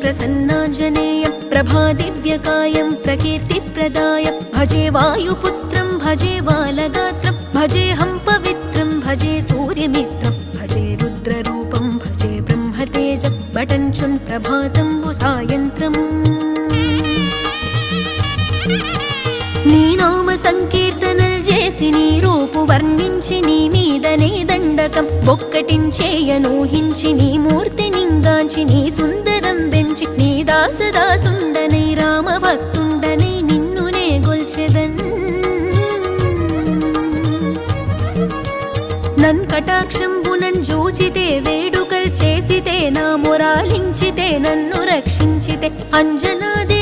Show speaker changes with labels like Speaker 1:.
Speaker 1: प्रसन्नाञ्जनेयं प्रभादिव्यकायं प्रकीर्तिप्रदाय भजे वायुपुत्रं भजे बालगात्रं भजेऽहं पवित्रं भजे सूर्यमित्रं भजे रुद्ररूपं भजे ब्रह्मतेजं बटञ्चुन् प्रभातं सायन्त्रम् నీ నామ సంకీర్తనలు చేసి నీ రూపు వర్ణించి నీ మీదనే దండకం ఒక్కటించేయనూహించి నీ మూర్తి నింగాంచి నీ సుందరం పెంచి నీ దాసదాసుండనై రామభక్తుండనై నిన్నునే గొల్చెదన్ నన్ కటాక్షంబునన్ జూచితే వేడుకల్ చేసితే నా మొరాలించితే నన్ను రక్షించితే అంజనాది